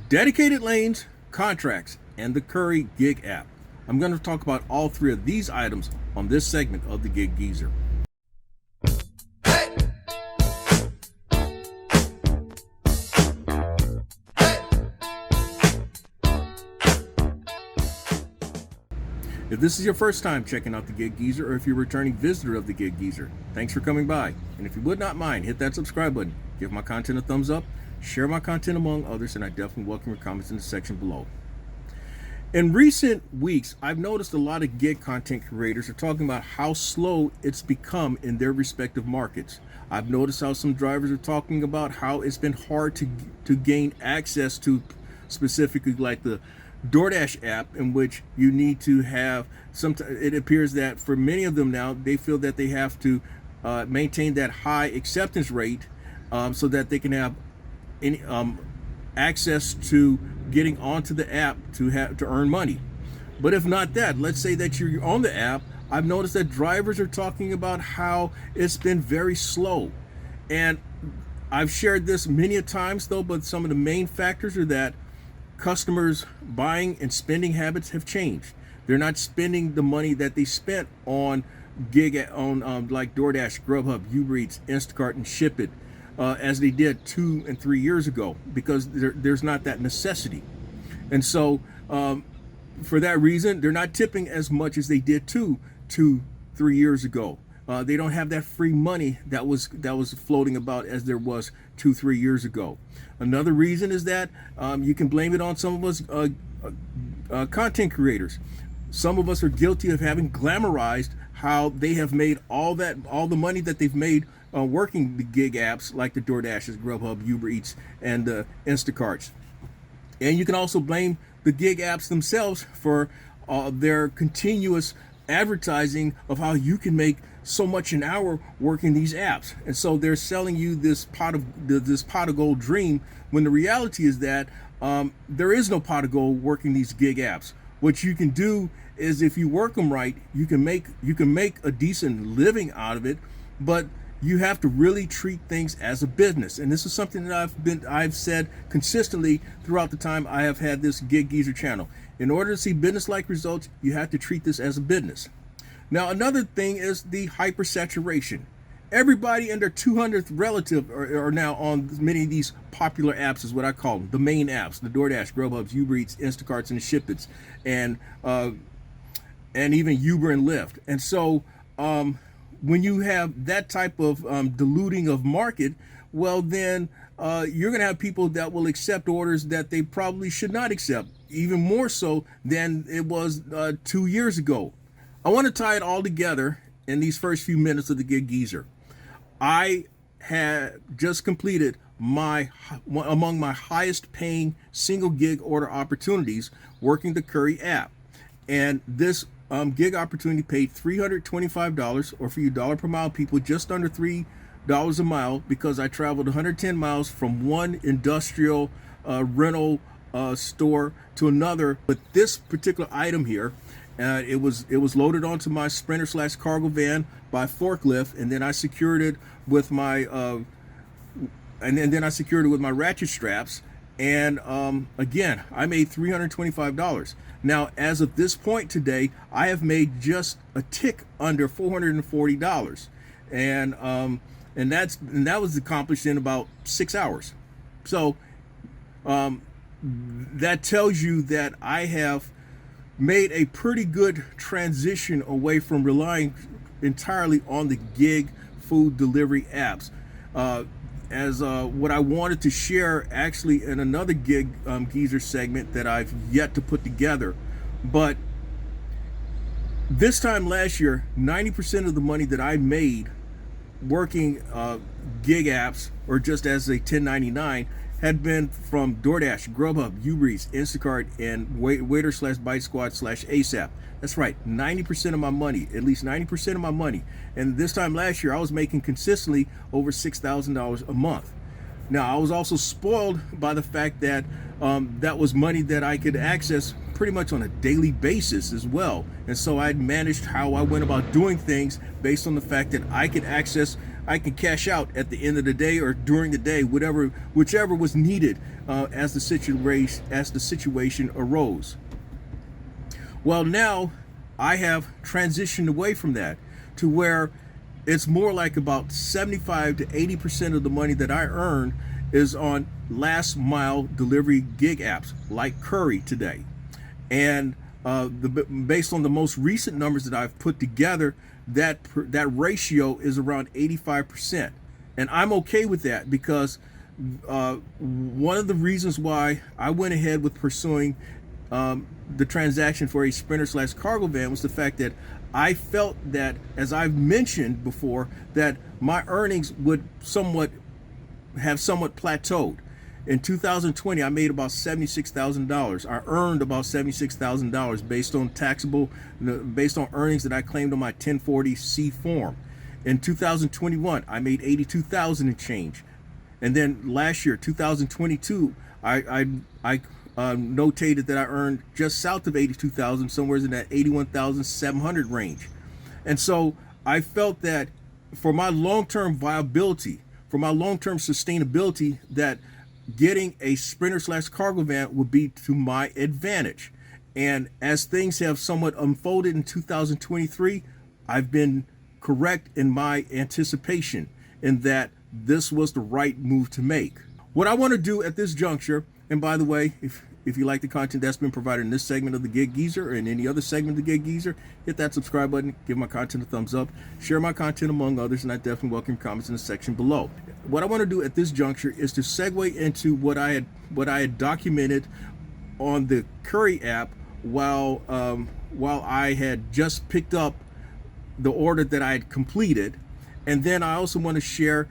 dedicated lanes, contracts, and the CURRI Gig app. I'm going to talk about all three of these items on this segment of the Gig Geezer. If this is your first time checking out the Gig Geezer, or if you're a returning visitor of the Gig Geezer, thanks for coming by. And if you would not mind, hit that subscribe button, give my content a thumbs up, share my content among others, and I definitely welcome your comments in the section below. In recent weeks, I've noticed a lot of gig content creators are talking about how slow it's become in their respective markets. I've noticed how some drivers are talking about how it's been hard to gain access to specifically like the DoorDash app, in which you need to have it appears that for many of them now, they feel that they have to maintain that high acceptance rate so that they can have any access to getting onto the app to earn money. But if not that, let's say that you're on the app, I've noticed that drivers are talking about how it's been very slow. And I've shared this many a times though, but some of the main factors are that customers' buying and spending habits have changed. They're not spending the money that they spent on like DoorDash, Grubhub, Uber Eats, Instacart, and Ship It as they did 2 and 3 years ago, because there's not that necessity. And so for that reason, they're not tipping as much as they did 2, 3 years ago. They don't have that free money that was floating about as there was 2, 3 years ago. Another reason is that you can blame it on some of us content creators. Some of us are guilty of having glamorized how they have made all the money that they've made working the gig apps like the DoorDashes, Grubhub, Uber Eats, and the Instacarts. And you can also blame the gig apps themselves for their continuous advertising of how you can make so much an hour working these apps. And so they're selling you this pot of gold dream, when the reality is that there is no pot of gold working these gig apps. What you can do is, if you work them right, you can make a decent living out of it, but you have to really treat things as a business. And this is something that I've said consistently throughout the time I have had this Gig Geezer channel. In order to see business-like results, you have to treat this as a business. Now, another thing is the hypersaturation. Everybody and their 200th relative are now on many of these popular apps, is what I call them, the main apps, the DoorDash, Grubhubs, Uber Eats, Instacarts, and the Ship Its, and even Uber and Lyft. And so when you have that type of diluting of market, well then you're going to have people that will accept orders that they probably should not accept, even more so than it was 2 years ago. I want to tie it all together in these first few minutes of the Gig Geezer. I had just completed among my highest paying single gig order opportunities working the CURRI app. And this gig opportunity paid $325, or for you dollar per mile people, just under $3 a mile, because I traveled 110 miles from one industrial rental store to another. But this particular item here, it was loaded onto my Sprinter/cargo van by forklift, and then I secured it with my ratchet straps. And again, I made $325. Now, as of this point today, I have made just a tick under $440, and that was accomplished in about 6 hours. So that tells you that I have made a pretty good transition away from relying entirely on the gig food delivery apps. As what I wanted to share actually in another Gig Geezer segment that I've yet to put together. But this time last year, 90% of the money that I made working gig apps, or just as a 1099, had been from DoorDash, Grubhub, Uber Eats, Instacart, and Waiter/Bite Squad/ASAP. That's right, 90% of my money, at least 90% of my money. And this time last year, I was making consistently over $6,000 a month. Now, I was also spoiled by the fact that that was money that I could access pretty much on a daily basis as well. And so I managed how I went about doing things based on the fact that I could access I can cash out at the end of the day or during the day, whichever was needed as the situation arose. Well, now I have transitioned away from that to where it's more like about 75 to 80% of the money that I earn is on last mile delivery gig apps like CURRI today. And based on the most recent numbers that I've put together, that ratio is around 85%. And I'm okay with that because one of the reasons why I went ahead with pursuing the transaction for a Sprinter/cargo van was the fact that I felt that, as I've mentioned before, that my earnings would somewhat plateaued. In 2020, I made about $76,000. I earned about $76,000 based on earnings that I claimed on my 1040C form. In 2021, I made $82,000 and change. And then last year, 2022, I notated that I earned just south of $82,000, somewhere in that $81,700 range. And so I felt that for my long-term viability, for my long-term sustainability, that getting a Sprinter/cargo van would be to my advantage. And as things have somewhat unfolded in 2023, I've been correct in my anticipation in that this was the right move to make. What I want to do at this juncture, and by the way, if you like the content that's been provided in this segment of the Gig Geezer or in any other segment of the Gig Geezer, hit that subscribe button, give my content a thumbs up, share my content among others, and I definitely welcome your comments in the section below. What I want to do at this juncture is to segue into what I had documented on the CURRI app while I had just picked up the order that I had completed. And then I also want to share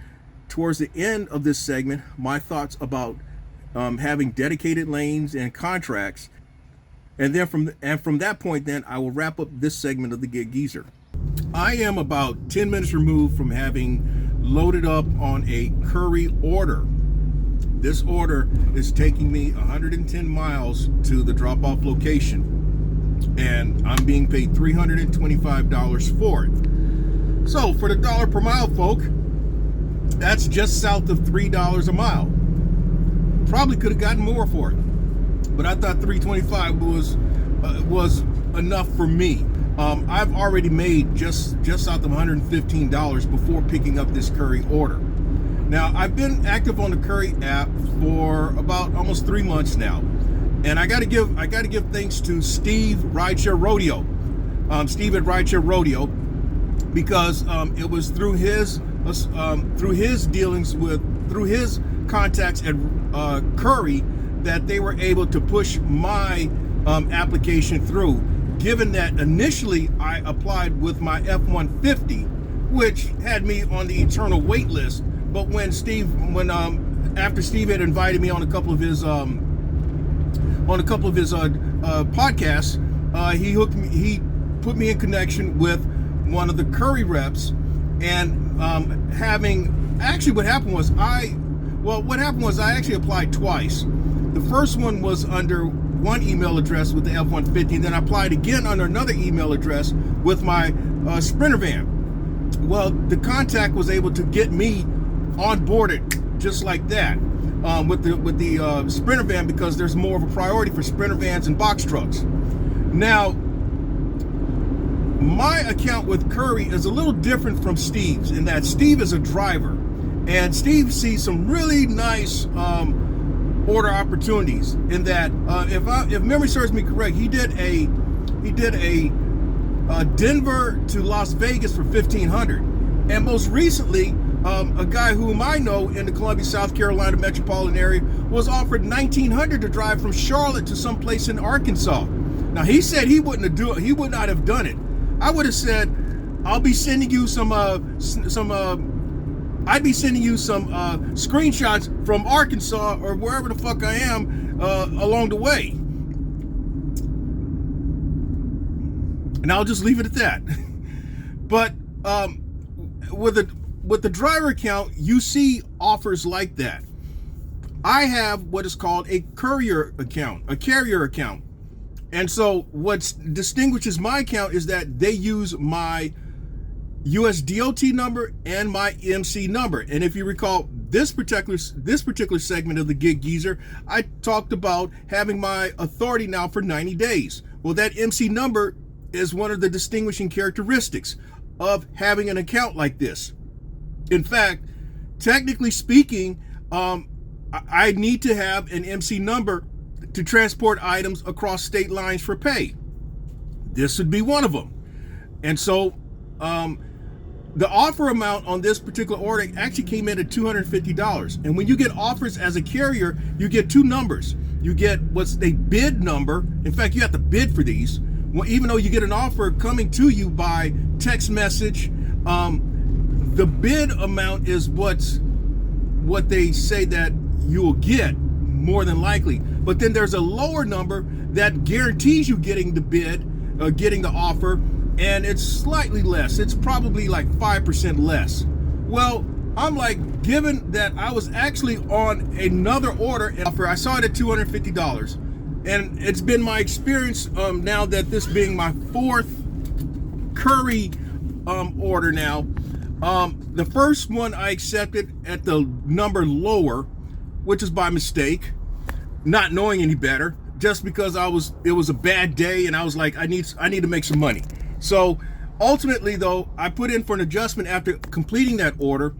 towards the end of this segment my thoughts about having dedicated lanes and contracts, and then from that point, then I will wrap up this segment of the Gig Geezer. I am about 10 minutes removed from having loaded up on a CURRI order. This order is taking me 110 miles to the drop-off location, and I'm being paid $325 for it. So for the dollar per mile, folk, that's just south of $3 a mile. Probably could have gotten more for it, but I thought $325 was enough for me. I've already made just south of $115 before picking up this CURRI order. Now, I've been active on the CURRI app for about almost 3 months now, and I got to give thanks to Steve Rideshare Rodeo, Steve at Rideshare Rodeo, because it was through his contacts at CURRI that they were able to push my application through, given that initially I applied with my F-150, which had me on the eternal wait list. But when after Steve had invited me on a couple of his podcasts, he put me in connection with one of the CURRI reps, and what happened was I actually applied twice. The first one was under one email address with the F-150, and then I applied again under another email address with my Sprinter van. Well, the contact was able to get me onboarded just like that with the Sprinter van, because there's more of a priority for Sprinter vans and box trucks. Now, my account with CURRI is a little different from Steve's in that Steve is a driver, and Steve sees some really nice order opportunities. In that, if memory serves me correct, he did a Denver to Las Vegas for $1,500, and most recently, a guy whom I know in the Columbia, South Carolina metropolitan area was offered $1,900 to drive from Charlotte to someplace in Arkansas. Now, he said he would not have done it. I would have said, I'll be sending you some screenshots from Arkansas or wherever the fuck I am along the way. And I'll just leave it at that. But with the driver account, you see offers like that. I have what is called a courier account, a carrier account. And so what distinguishes my account is that they use my US DOT number and my MC number. And if you recall this particular segment of the Gig Geezer, I talked about having my authority now for 90 days. Well, that MC number is one of the distinguishing characteristics of having an account like this. In fact, technically speaking, I need to have an MC number to transport items across state lines for pay. This would be one of them. And so the offer amount on this particular order actually came in at $250. And when you get offers as a carrier, you get two numbers. You get what's a bid number. In fact, you have to bid for these. Well, even though you get an offer coming to you by text message, the bid amount is what they say that you will get more than likely. But then there's a lower number that guarantees you getting the bid, getting the offer, and it's slightly less. It's probably like 5% less. Well, I'm like, given that I was actually on another order and offer, I saw it at $250. And it's been my experience now that this being my fourth CURRI order now. The first one I accepted at the number lower, which is by mistake, not knowing any better, just because it was a bad day and I was like, I need to make some money. So ultimately though, I put in for an adjustment after completing that order.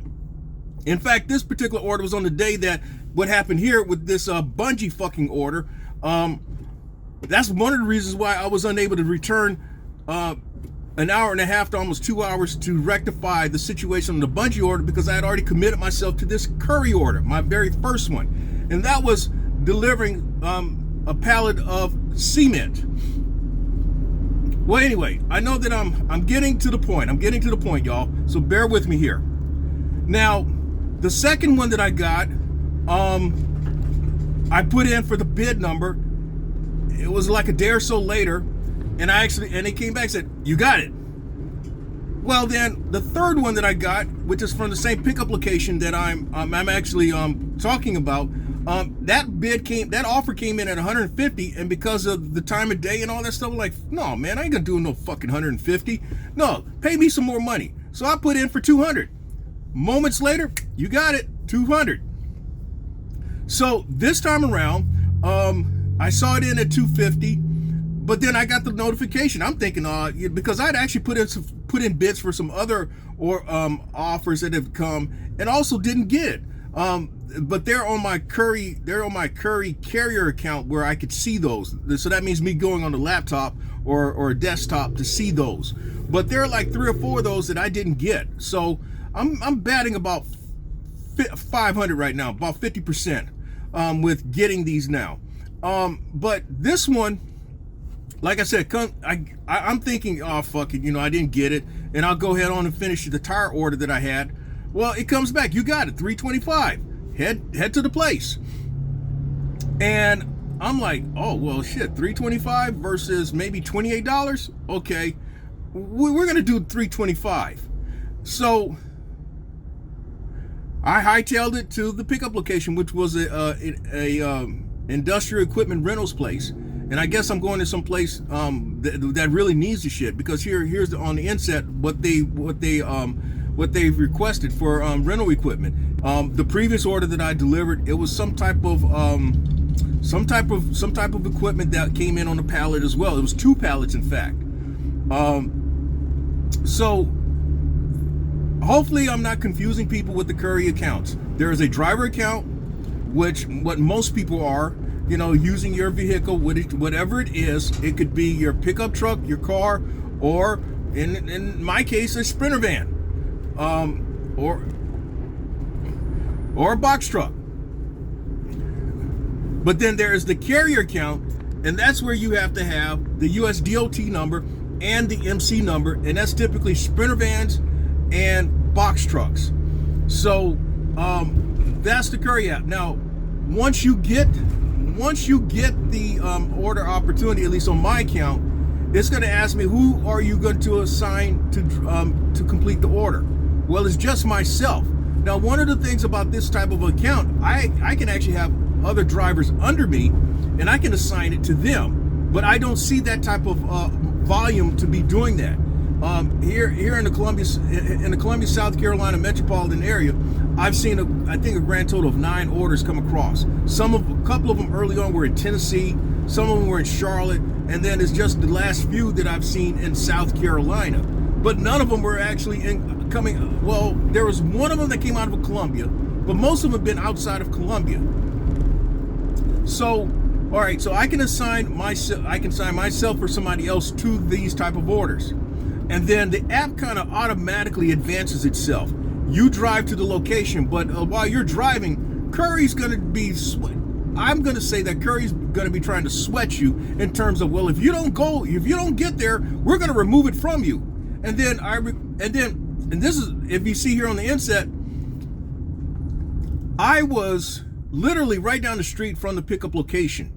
In fact, this particular order was on the day that what happened here with this bungee fucking order. That's one of the reasons why I was unable to return an hour and a half to almost 2 hours to rectify the situation on the bungee order, because I had already committed myself to this CURRI order, my very first one. And that was delivering a pallet of cement. Well, anyway, I know that I'm getting to the point. I'm getting to the point, y'all. So bear with me here. Now, the second one that I got, I put in for the bid number. It was like a day or so later, and they came back and said, you got it. Well, then the third one that I got, which is from the same pickup location that I'm actually talking about, that offer came in at 150, and because of the time of day and all that stuff, I'm like, no, man, I ain't gonna do no fucking 150. No, pay me some more money. So I put in for 200. Moments later, you got it, 200. So this time around, I saw it in at 250, but then I got the notification. I'm thinking, because I'd actually put in bids for some other offers that have come and also didn't get it. But they're on my CURRI carrier account where I could see those. So that means me going on the laptop or a desktop to see those. But there are like 3 or 4 of those that I didn't get. So I'm batting about 500 right now, about 50% with getting these now. But this one, like I said, I'm thinking, oh, fuck it, I didn't get it, and I'll go ahead on and finish the tire order that I had. Well, it comes back, you got it, $325. Head to the place. And I'm like, oh, well, shit, $325 versus maybe $28? Okay, we're gonna do $325. So I hightailed it to the pickup location, which was a industrial equipment rentals place. And I guess I'm going to some place that really needs the shit, because here's on the inset what they've requested for rental equipment. The previous order that I delivered, it was some type of equipment that came in on a pallet as well. It was 2 pallets, in fact. So hopefully I'm not confusing people with the CURRI accounts. There is a driver account, which what most people are, using your vehicle, whatever it is. It could be your pickup truck, your car, or in my case, a Sprinter van, or a box truck. But then there is the carrier account, and that's where you have to have the US DOT number and the MC number, and that's typically Sprinter vans and box trucks. So that's the CURRI app. Now, once you get the order opportunity, at least on my account, it's going to ask me, who are you going to assign to complete the order? Well, it's just myself. Now, one of the things about this type of account, I can actually have other drivers under me, and I can assign it to them. But I don't see that type of volume to be doing that. Here in the Columbia, South Carolina metropolitan area, I've seen I think a grand total of 9 orders come across. A couple of them early on were in Tennessee, some of them were in Charlotte, and then it's just the last few that I've seen in South Carolina. But none of them were actually coming. Well, there was one of them that came out of Columbia, but most of them have been outside of Columbia. So, all right, so I can assign myself or somebody else to these type of orders. And then the app kind of automatically advances itself. You drive to the location, but while you're driving, Curry's going to be I'm going to say that Curry's going to be trying to sweat you in terms of, well, if you don't get there, we're going to remove it from you. And then this is, if you see here on the inset, I was literally right down the street from the pickup location,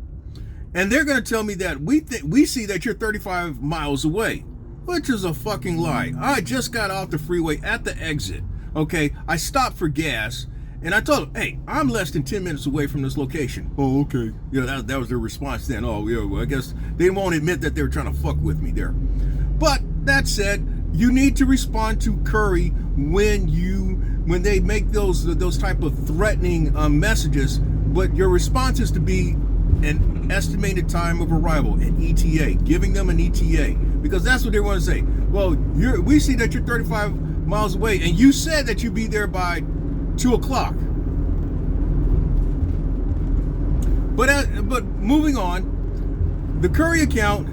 and they're going to tell me that we see that you're 35 miles away, which is a fucking lie. I just got off the freeway at the exit. Okay, I stopped for gas, and I told them, hey, I'm less than 10 minutes away from this location. Oh, okay. Yeah, that was their response then. Oh, yeah, well, I guess they won't admit that they were trying to fuck with me there. But that said, you need to respond to Curry when they make those type of threatening messages, but your response is to be an estimated time of arrival, an ETA, giving them an ETA, because that's what they want to say. Well, we see that you're 35 miles away, and you said that you'd be there by 2 o'clock. But moving on, the Curry account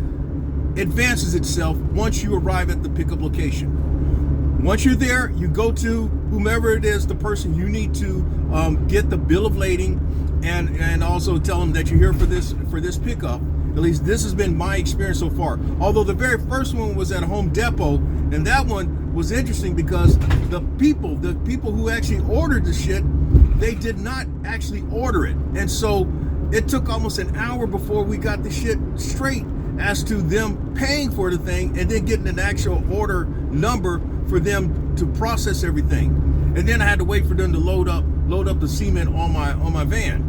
advances itself once you arrive at the pickup location. Once you're there, you go to whomever it is, the person you need to get the bill of lading, and also tell them that you're here for this pickup. At least this has been my experience so far. Although the very first one was at a Home Depot, and that one was interesting because the people who actually ordered the shit, they did not actually order it, and so it took almost an hour before we got the shit straight as to them paying for the thing and then getting an actual order number for them to process everything. And then I had to wait for them to load up the cement on my van.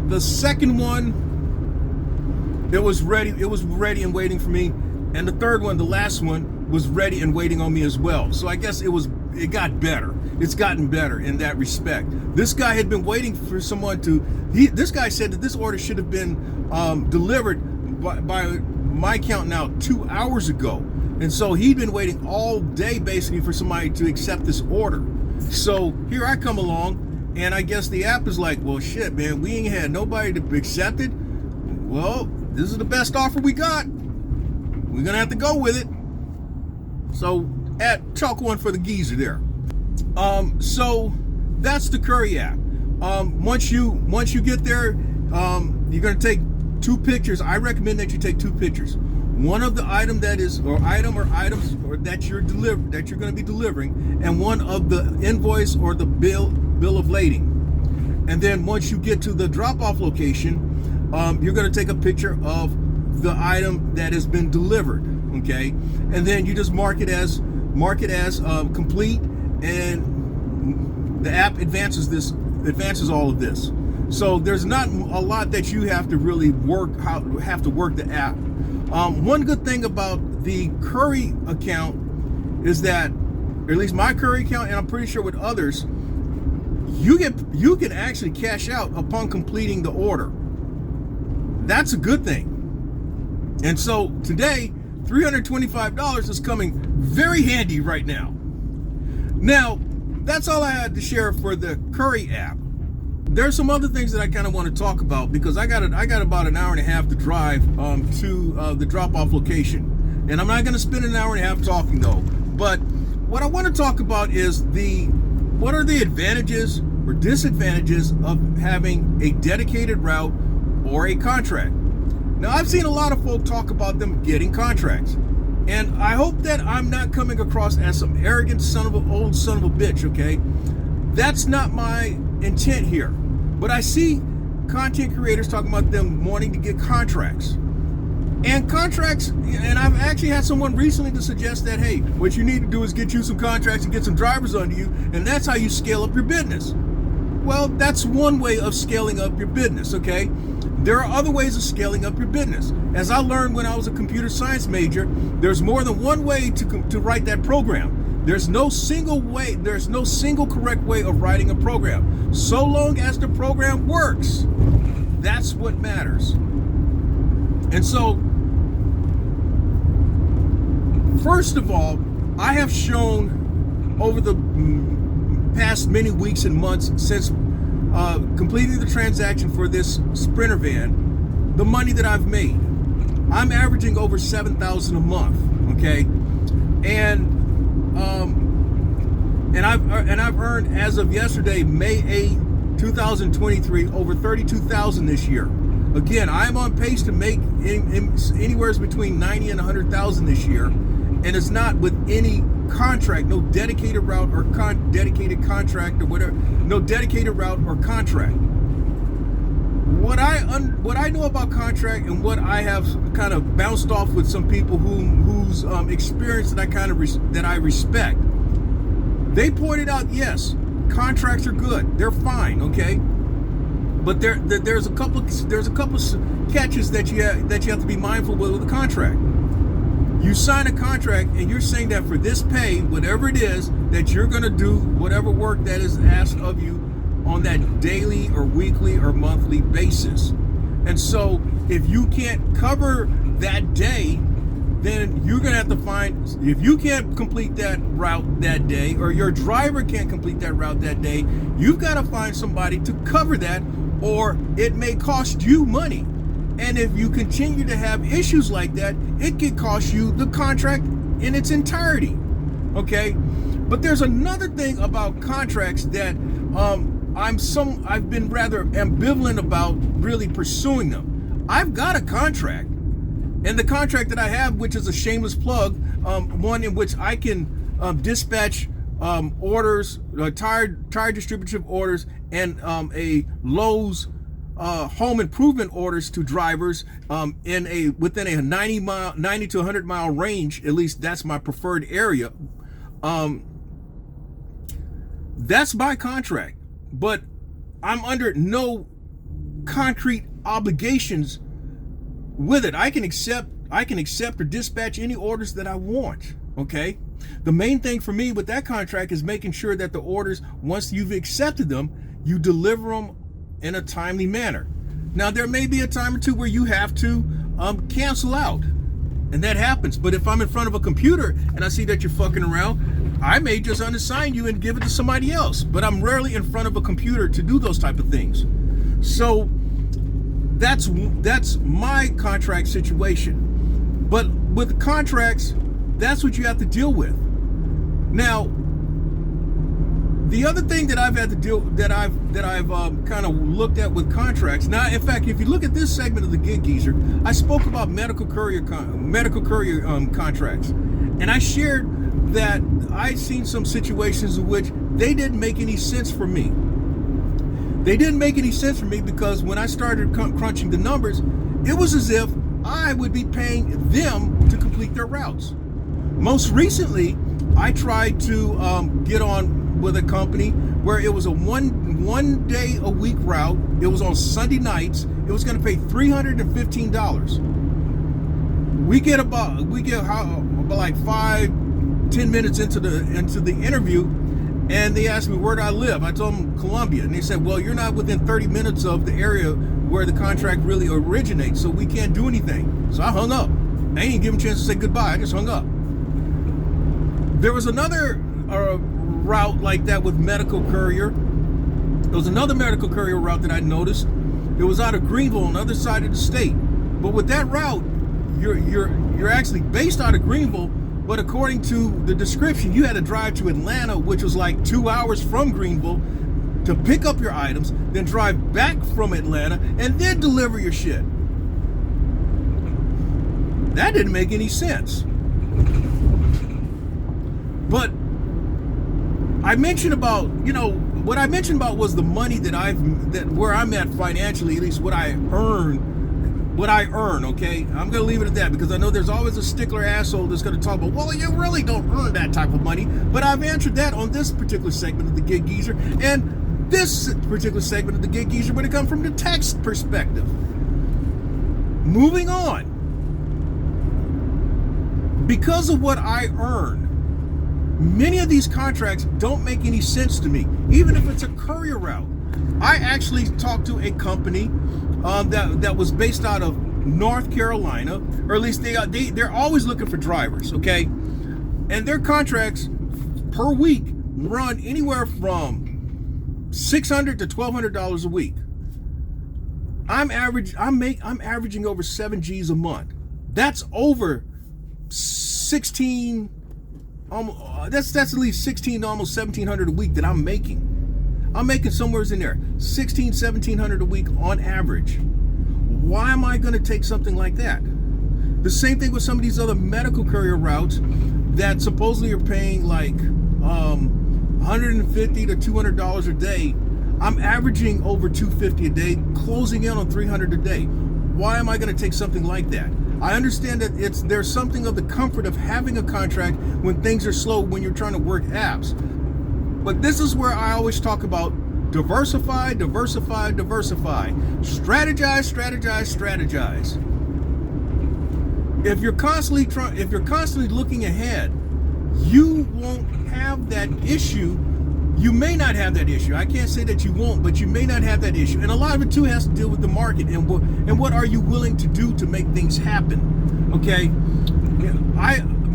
The second one, it was ready and waiting for me. And the third one, the last one, was ready and waiting on me as well. So I guess it got better. It's gotten better in that respect. This guy had been waiting for someone this guy said that this order should have been delivered by my count now 2 hours ago. And so he'd been waiting all day basically for somebody to accept this order. So here I come along, and I guess the app is like, well, shit, man, we ain't had nobody to accept it. Well, this is the best offer we got. We're gonna have to go with it. So chalk one for the geezer there. So that's the Curry app. Once you get there, you're gonna take 2 pictures. I recommend that you take 2 pictures. One of the items that you're going to be delivering, and one of the invoice or the bill of lading. And then once you get to the drop-off location, you're going to take a picture of the item that has been delivered. Okay, and then you just mark it as complete, and the app advances all of this. So there's not a lot that you have to really work the app. One good thing about the Curry account is that, or at least my Curry account, and I'm pretty sure with others, you can actually cash out upon completing the order. That's a good thing. And so today, $325 is coming very handy right now. Now, that's all I had to share for the Curry app. There's some other things that I kind of want to talk about because I got about an hour and a half to drive to the drop-off location, and I'm not going to spend an hour and a half talking though. But what I want to talk about is what are the advantages or disadvantages of having a dedicated route or a contract. Now, I've seen a lot of folk talk about them getting contracts, and I hope that I'm not coming across as some arrogant old son of a bitch. Okay, that's not my intent here. But I see content creators talking about them wanting to get contracts. And contracts, and I've actually had someone recently to suggest that, hey, what you need to do is get you some contracts and get some drivers under you, and that's how you scale up your business. Well, that's one way of scaling up your business, okay? There are other ways of scaling up your business. As I learned when I was a computer science major, there's more than one way to write that program. There's no single way, there's no single correct way of writing a program. So long as the program works, that's what matters. And so, first of all, I have shown over the past many weeks and months since completing the transaction for this Sprinter van, the money that I've made. I'm averaging over $7,000 a month, okay? And I've earned, as of yesterday, May 8, 2023, over $32,000 this year. Again, I'm on pace to make anywhere between $90,000 and $100,000 this year, and it's not with any contract, no dedicated route or dedicated contract or whatever, no dedicated route or contract. What I know about contract and what I have kind of bounced off with some people whose experience that I respect, they pointed out, yes, contracts are good, they're fine, okay, but there's a couple catches that you have to be mindful with a contract. You sign a contract and you're saying that for this pay, whatever it is, that you're going to do whatever work that is asked of you on that daily or weekly or monthly basis. And so if you can't cover that day, then you're going to have to find, if you can't complete that route that day, or your driver can't complete that route that day, you've got to find somebody to cover that, or it may cost you money. And if you continue to have issues like that, it could cost you the contract in its entirety, okay? But there's another thing about contracts that I've been rather ambivalent about really pursuing them. I've got a contract, and the contract that I have, which is a shameless plug, one in which I can dispatch orders, tire distributive orders, and a Lowe's home improvement orders to drivers within a 90 to 100 mile range. At least that's my preferred area. That's by contract, but I'm under no concrete obligations with it. I can accept or dispatch any orders that I want, okay? The main thing for me with that contract is making sure that the orders, once you've accepted them, you deliver them in a timely manner. Now, there may be a time or two where you have to cancel out, and that happens. But if I'm in front of a computer and I see that you're fucking around, I may just unassign you and give it to somebody else. But I'm rarely in front of a computer to do those type of things. So that's my contract situation. But with contracts, that's what you have to deal with. Now, the other thing that I've had to deal, that I've kind of looked at with contracts. Now, in fact, if you look at this segment of the Gig Geezer, I spoke about medical courier contracts, and I shared that I'd seen some situations in which they didn't make any sense for me. They didn't make any sense for me because when I started crunching the numbers, it was as if I would be paying them to complete their routes. Most recently, I tried to get on with a company where it was a one day a week route. It was on Sunday nights. It was going to pay $315. We get about like 5-10 minutes into the interview, and they asked me where do I live. I told them Columbia, and they said, well, you're not within 30 minutes of the area where the contract really originates, so we can't do anything. So I hung up. I ain't even give them a chance to say goodbye. I just hung up. There was another route like that with medical courier. There was another medical courier route that I noticed. It was out of Greenville on the other side of the state. But with that route, you're actually based out of Greenville, but according to the description, you had to drive to Atlanta, which was like 2 hours from Greenville, to pick up your items, then drive back from Atlanta, and then deliver your shit. That didn't make any sense. But I mentioned about, what I mentioned about was the money that where I'm at financially, at least what I earn, okay? I'm gonna leave it at that because I know there's always a stickler asshole that's gonna talk about, well, you really don't earn that type of money. But I've answered that on this particular segment of the Gig Geezer, and this particular segment of the Gig Geezer when it comes from the tax perspective. Moving on. Because of what I earn, many of these contracts don't make any sense to me, even if it's a courier route. I actually talked to a company that was based out of North Carolina, or at least they're always looking for drivers, okay? And their contracts per week run anywhere from $600 to $1,200 a week. I'm averaging over 7 G's a month. That's over 16. That's at least 16 to almost 1,700 a week that I'm making. I'm making somewhere in there 16, 1,700 a week on average. Why am I going to take something like that? The same thing with some of these other medical courier routes that supposedly are paying like $150 to $200 a day. I'm averaging over $250 a day, closing in on $300 a day. Why am I going to take something like that? I understand that there's something of the comfort of having a contract when things are slow, when you're trying to work apps. But this is where I always talk about diversify, diversify, diversify. Strategize, strategize, strategize. If you're constantly looking ahead, you won't have that issue. You may not have that issue. I can't say that you won't, but you may not have that issue. And a lot of it too has to deal with the market and what are you willing to do to make things happen. Okay,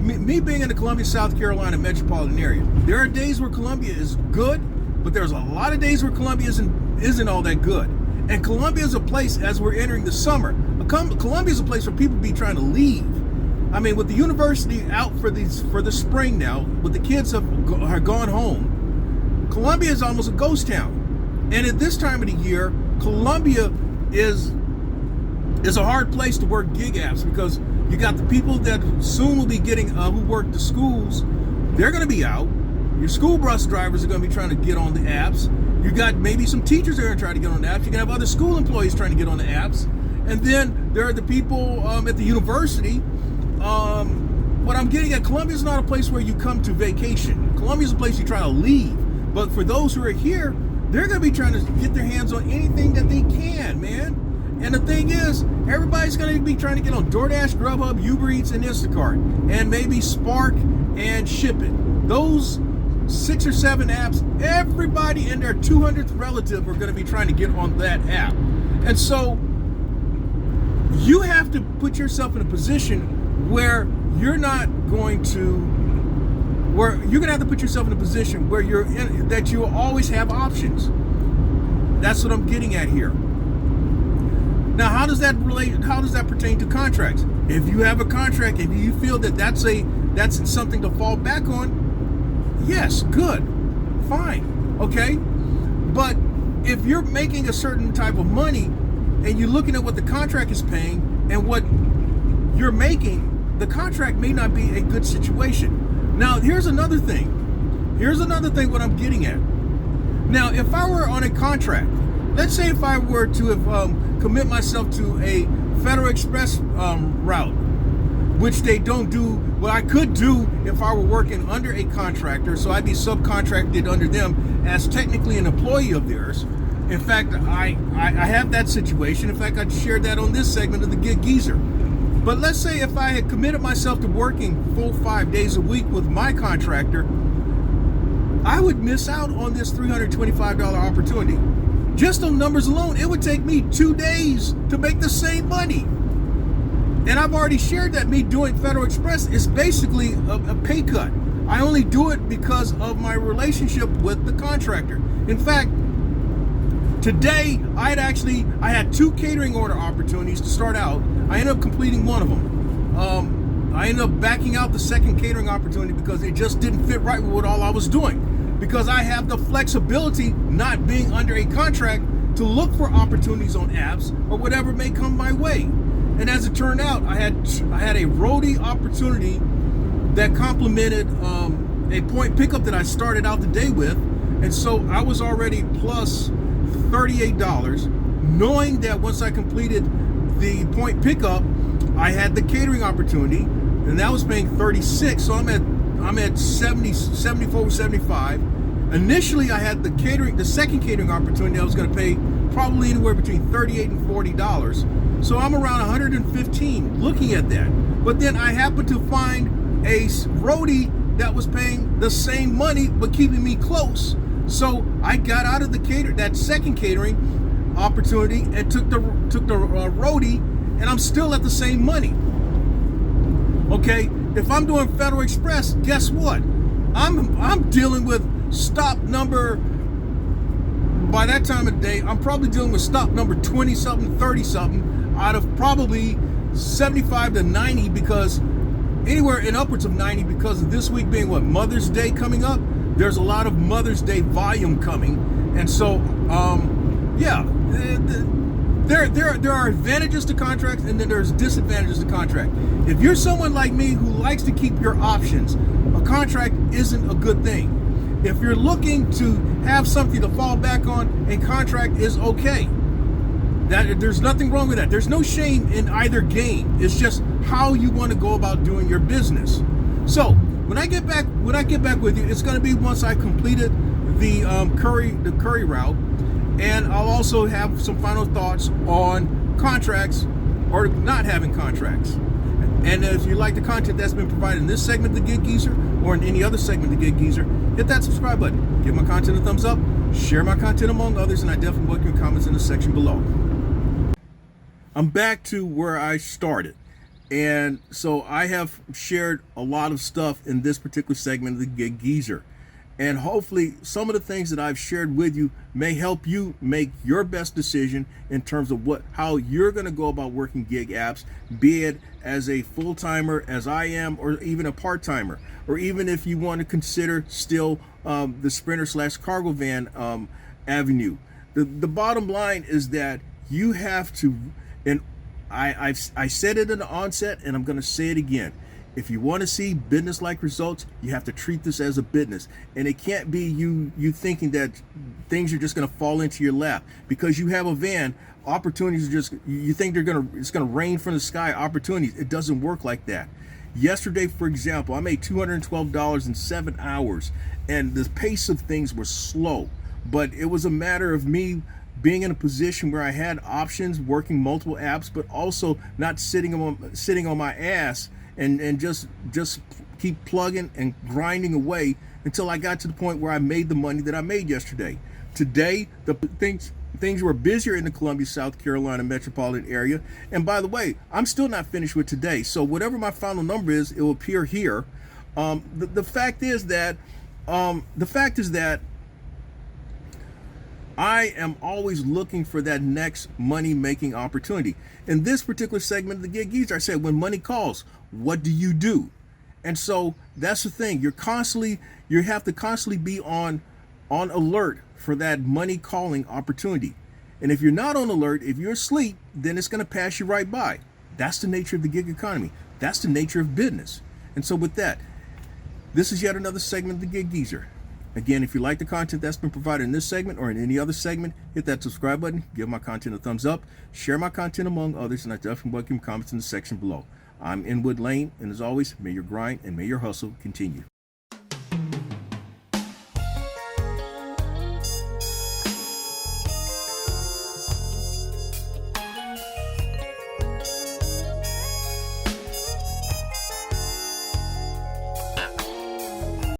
me being in the Columbia, South Carolina metropolitan area, there are days where Columbia is good, but there's a lot of days where Columbia isn't all that good. And Columbia is a place, as we're entering the summer, Columbia is a place where people be trying to leave. I mean, with the university out for the spring now, with the kids have gone home, Columbia is almost a ghost town. And at this time of the year, Columbia is a hard place to work gig apps, because you got the people that soon will be getting who work the schools. They're going to be out. Your school bus drivers are going to be trying to get on the apps. You got maybe some teachers that are going to try to get on the apps. You're going to have other school employees trying to get on the apps. And then there are the people at the university. What I'm getting at, Columbia is not a place where you come to vacation. Columbia is a place you try to leave. But for those who are here, they're going to be trying to get their hands on anything that they can, man. And the thing is, everybody's going to be trying to get on DoorDash, Grubhub, Uber Eats, and Instacart, and maybe Spark and Ship It. Those 6 or 7 apps, everybody and their 200th relative are going to be trying to get on that app. And so you have to put yourself in a position where you're not going to, where you're going to have to put yourself in a position where that you always have options. That's what I'm getting at here. Now, how does that relate? How does that pertain to contracts? If you have a contract and you feel that that's something to fall back on, yes, good, fine, okay. But if you're making a certain type of money and you're looking at what the contract is paying and what you're making, the contract may not be a good situation. Now, here's another thing. What I'm getting at. Now, if I were on a contract, let's say if I were to have commit myself to a Federal Express route, which they don't do, what I could do if I were working under a contractor, so I'd be subcontracted under them as technically an employee of theirs. In fact, I have that situation. In fact, I shared that on this segment of the Gig Geezer. But let's say if I had committed myself to working full 5 days a week with my contractor, I would miss out on this $325 opportunity. Just on numbers alone, it would take me 2 days to make the same money. And I've already shared that me doing Federal Express is basically a pay cut. I only do it because of my relationship with the contractor. In fact, today I had 2 catering order opportunities to start out. I ended up completing one of them. I ended up backing out the second catering opportunity because it just didn't fit right with what all I was doing. Because I have the flexibility, not being under a contract, to look for opportunities on apps or whatever may come my way. And as it turned out, I had a roadie opportunity that complemented a point pickup that I started out the day with. And so I was already plus $38, knowing that once I completed the point pickup, I had the catering opportunity, and that was paying $36. So I'm at 70, 74, 75. Initially, I had the second catering opportunity. I was going to pay probably anywhere between $38 and $40. So I'm around $115 looking at that. But then I happened to find a roadie that was paying the same money but keeping me close. So I got out of that second catering opportunity and took the roadie, and I'm still at the same money. Okay, if I'm doing Federal Express, guess what? I'm dealing with stop number, by that time of day, I'm probably dealing with stop number 20 something, 30 something out of probably 75 to 90, because anywhere in upwards of 90, because of this week being what, Mother's Day coming up. There's a lot of Mother's Day volume coming, and so yeah, there are advantages to contracts, and then there's disadvantages to contract. If you're someone like me who likes to keep your options, a contract isn't a good thing. If you're looking to have something to fall back on, a contract is okay. There's nothing wrong with that. There's no shame in either game. It's just how you want to go about doing your business. So when I get back with you, it's going to be once I completed the CURRI route, and I'll also have some final thoughts on contracts or not having contracts. And if you like the content that's been provided in this segment of the Gig Geezer or in any other segment of the Gig Geezer, hit that subscribe button. Give my content a thumbs up. Share my content among others, and I definitely welcome your comments in the section below. I'm back to where I started. And so I have shared a lot of stuff in this particular segment of the Gig Geezer. And hopefully some of the things that I've shared with you may help you make your best decision in terms of how you're going to go about working gig apps, be it as a full-timer as I am, or even a part-timer, or even if you want to consider still the Sprinter/cargo van avenue. The bottom line is that you have to, and I said it in the onset, and I'm going to say it again. If you want to see business-like results, you have to treat this as a business. And it can't be you thinking that things are just going to fall into your lap. Because you have a van, opportunities are just, you think it's going to rain from the sky, opportunities. It doesn't work like that. Yesterday, for example, I made $212 in 7 hours. And the pace of things was slow. But it was a matter of me being in a position where I had options, working multiple apps, but also not sitting on my ass and just keep plugging and grinding away until I got to the point where I made the money that I made yesterday. Today, the things were busier in the Columbia, South Carolina metropolitan area. And by the way, I'm still not finished with today. So whatever my final number is, it will appear here. The fact is that I am always looking for that next money-making opportunity. In this particular segment of the Gig Geezer, I said, when money calls, what do you do? And so that's the thing. You have to constantly be on alert for that money calling opportunity. And if you're not on alert, if you're asleep, then it's going to pass you right by. That's the nature of the gig economy. That's the nature of business. And so with that, this is yet another segment of the Gig Geezer. Again, if you like the content that's been provided in this segment or in any other segment, hit that subscribe button, give my content a thumbs up, share my content among others, and I definitely welcome comments in the section below. I'm Inwood Lane, and as always, may your grind and may your hustle continue.